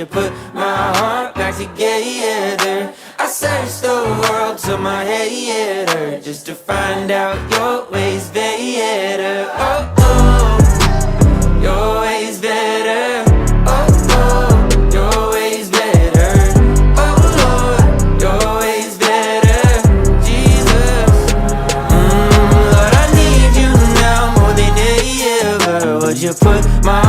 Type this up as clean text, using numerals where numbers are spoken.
put my heart back together? I searched the world till my head hurt, just to find out your ways better. Oh, oh, your ways better. Oh, oh, your ways better. Oh, Lord, your ways better. Jesus, Lord, I need you now more than ever. Would you put my